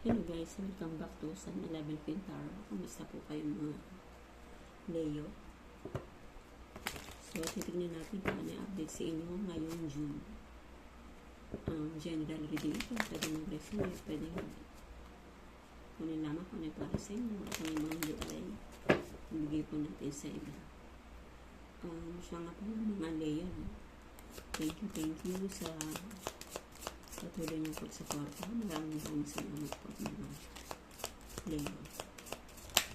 Hello guys, welcome back to San Level Pintar. Kumusta po kayo mga Leo? So, titignan natin kung ano yung update sa inyo ngayong June. General reading ito, pwede mag-resonate, pwede kunin lamang kung ano yung para sa inyo at ang mga hindi ay ibigay po natin sa iba. Siya nga po mga Leo. Thank you sa patuloy niyo po sa kwarto. Maraming salamat po mga Leo.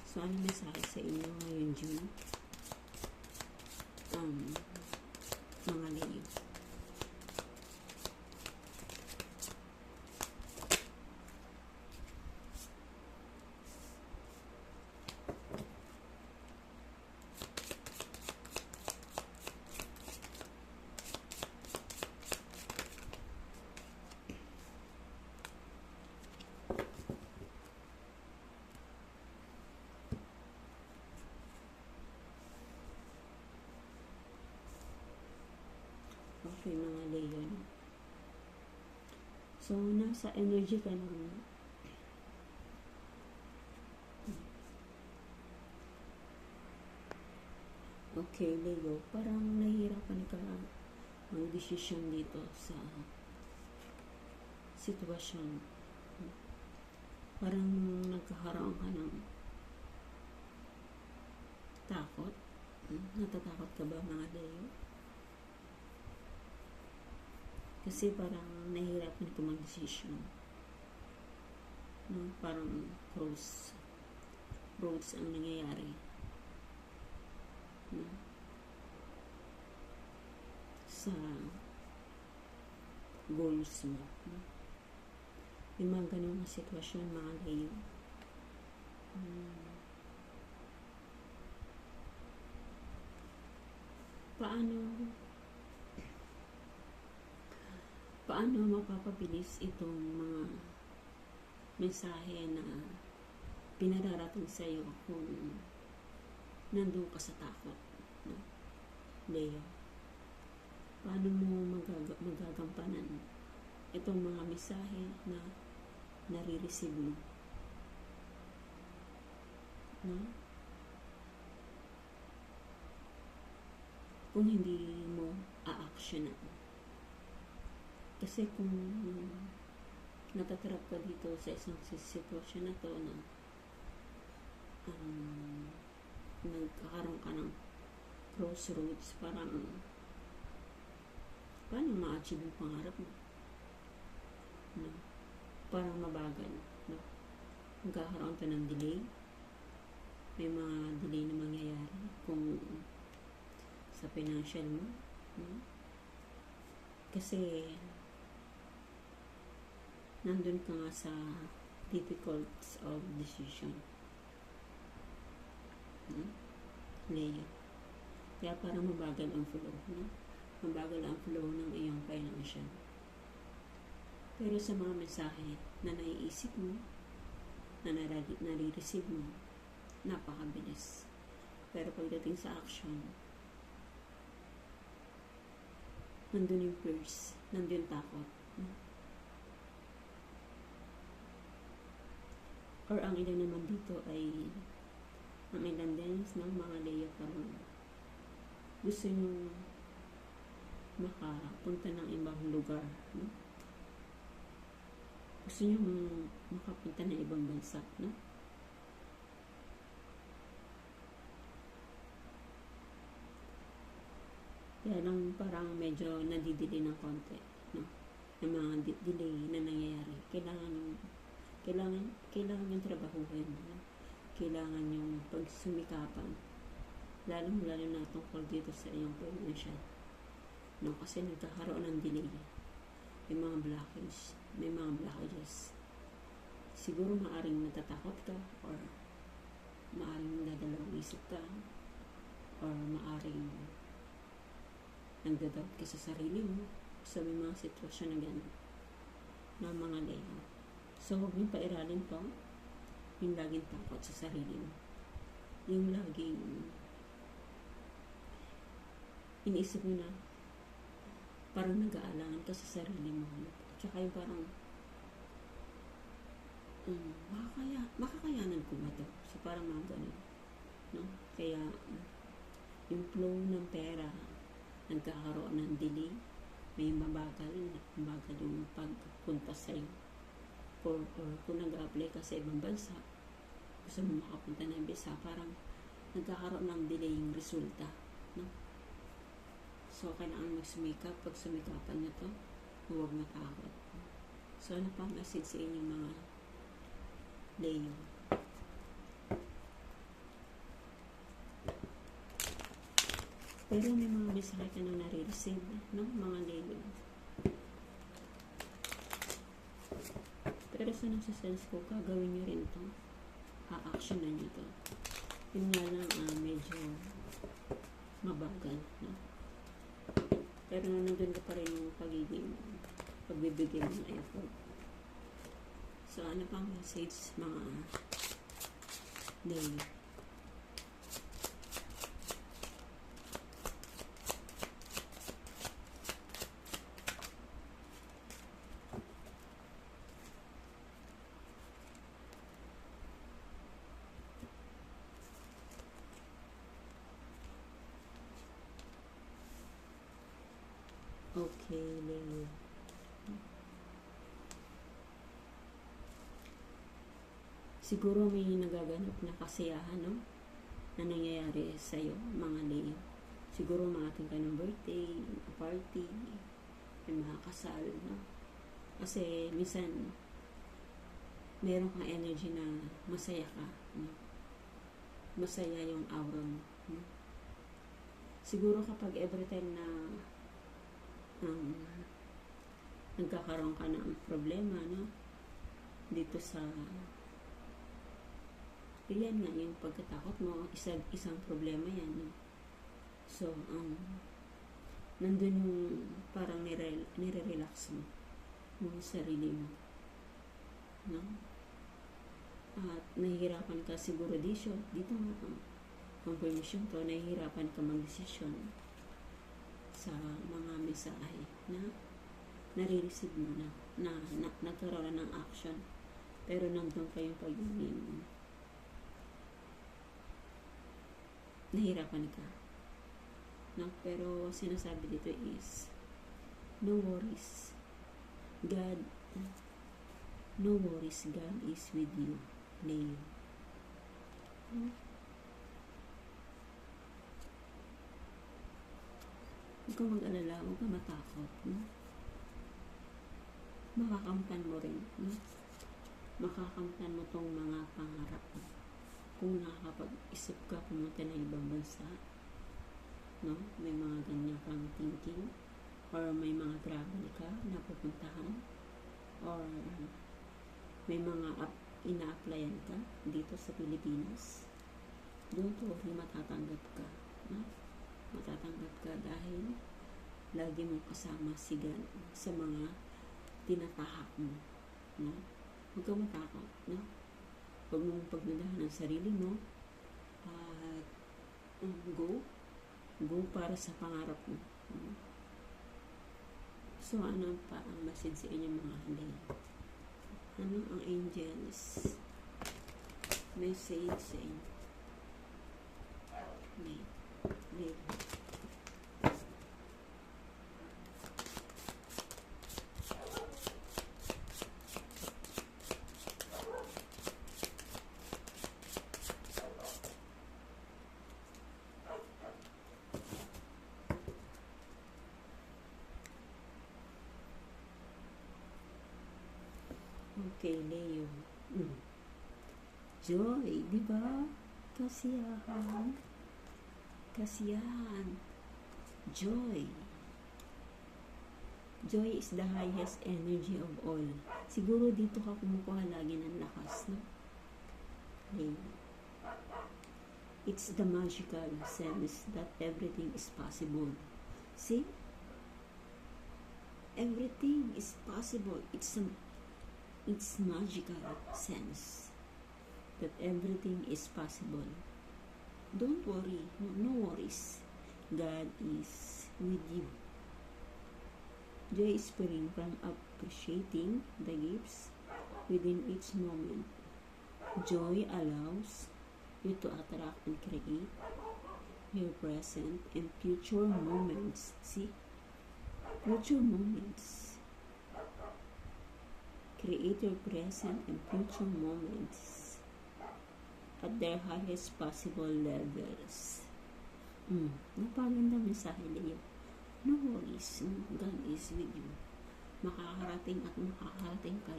So, ano mensahe sa inyo ngayon June? Mga Leo. Okay, mga Leo. So, nasa energy ka ng okay, Leo. Parang nahihirapan ka mag-desisyon dito sa sitwasyon. Parang nagkakaroon ka ng takot. Natatakot ka ba, mga Leo? Kasi parang nahihirapan ko mag-decision. No? Parang cross roads ang nangyayari. No? Sa goals mo. No? Yung mga ganun na sitwasyon, mga Leo. Paano mapapabilis itong mga mensahe na pinararating sa iyo kung nandun ka sa takot, no? Leo, paano mo magagampanan itong mga mensahe na nare-receive mo, no? Kung hindi mo a-actionan. Kasi kung natatrap ka dito sa isang sitwasyon na to na nagkakaroon ka ng crossroads, parang paano ma-achieve yung pangarap mo? No? Parang mabagal. No? Magkakaroon ka ng delay. May mga delay na mangyayari kung sa financial mo. No? Kasi nandun ka nga sa difficulties of decision. Leo. Kaya parang mabagal ang flow. No? Mabagal ang flow ng iyong financial. Pero sa mga mensahe na naiisip mo, na nare-receive mo, napakabilis. Pero pagdating sa action, nandun yung fears, nandun yung takot. No? Or ang ilan naman dito ay ang ilan din ng mga Leo parang gusto nyo makapunta ng ibang lugar. No? Gusto nyo makapunta ng ibang bansa. No? Kaya lang parang medyo nadidelay ng konti. No? Ng mga delay na nangyayari. Kailangan yung trabahuhin. No? Kailangan yung pagsumikapan. Lalo na tungkol dito sa iyong financial. No? Kasi nagkakaroon ng delay. May mga blockage. May mga blockages. Siguro maaring natatakot ka or maaring dadalawang isip ka or maaring nagdadoubt ka sa sarili mo sa may mga sitwasyon na gano'n na mga Leo. So, huwag niyong pairalin po yung laging takot sa sarili mo. Yung laging iniisip mo na parang nag-aalangan ka sa sarili mo. Tsaka yung parang makakayanan ko ba to? So, parang mga ganun. No? Kaya, yung flow ng pera, nagkakaroon ng delay, may mabagal yung pagpunta sa'yo. Or kung nag-apply ka sa ibang bansa, gusto mo makapunta ng visa, parang nagkakaroon ng delay yung resulta. No? So, kailangan magsumikap. Pag sumikapan nyo to, huwag matakot. So, ano pang message sa inyong mga Leo? Pero may mga mensahe ka na nare-receive, no? Mga Leo. Pero sa nasa-sense ko, gagawin nyo rin to. A-actionan nyo to. Yun nga lang, medyo mabagal, no? Pero nandun ka pa rin yung pagbibigay ng effort. So, ano pang message, mga Leo? Okay, Leo. Siguro may nagaganap na kasiyahan, no? Na nangyayari sa'yo, mga Leo. Siguro maating ka ng birthday, party, may mga kasal, no? Kasi minsan, meron kang energy na masaya ka, no? Masaya yung aura mo, no? Siguro kapag every time na nagkakaroon ka ng problema, no? Dito sa yan nga, yung pagkatakot mo, isang problema yan, no? So, nandun yung parang nire-relax mo yung sarili mo, no? At nahihirapan ka siguro dito nga, confirmation to, nahihirapan ka mag-desisyon sa mga mensahe na nare-receive mo na nagkaroon ng action, pero nandun pa yung pagiging nahirapan ka, no? Pero sinasabi dito is no worries, God is with you, Leo. Huwag kang mag-alala, huwag kang matakot, no? Makakamtan mo rin, no? Makakamtan mo tong mga pangarap mo. Kung nakakapag-isip ka pumunta ng ibang bansa, no? May mga ganyan kang thinking, or may mga travel ka na pupuntahan, or may mga ina-applyan ka dito sa Pilipinas, don't worry, matatanggap ka, no? Matatanggap ka dahil lagi mong kasama si God sa mga tinatahak mo, no? Huwag kang matakot, no? Huwag mong pagnadahan ang sarili mo at go para sa pangarap mo, no? So, ano pa ang message sa inyo, mga Leo? Ano ang angels message sa inyo? Leo. Okay, Leo. Joy, di ba? Kasiyahan. Joy. Joy is the highest energy of all. Siguro dito ka kumukuha lagi ng lakas, no? Leo. It's the magical sense that everything is possible. See? Everything is possible. It's magical sense that everything is possible. Don't worry, no worries. God is with you. Joy is spring from appreciating the gifts within each moment. Joy allows you to attract and create your present and future moments. See? Future moments. Create your present and future moments at their highest possible levels. Napaganda mensahe Leo. No worries, God is with you. Makakarating at makakarating ka,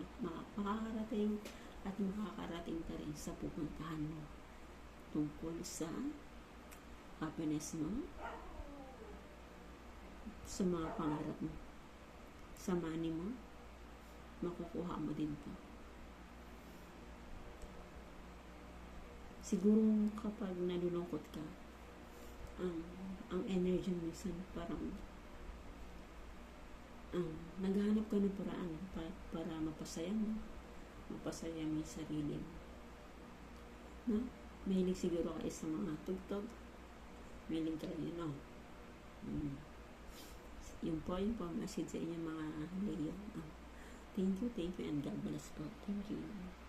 makakarating ka rin sa pupuntahan mo tungkol sa happiness mo, sa mga pangarap mo, sa money mo, makukuha mo din to. Siguro kapag nalulungkot ka, ang energy mo minsan parang naghahanap ka ng paraan para mapasaya mo yung sarili mo. No? Mahilig siguro kayo sa mga tugtog. Mahilig kayo, Yung po message sa inyo mga Leo. Thank you, and God bless po. Thank you.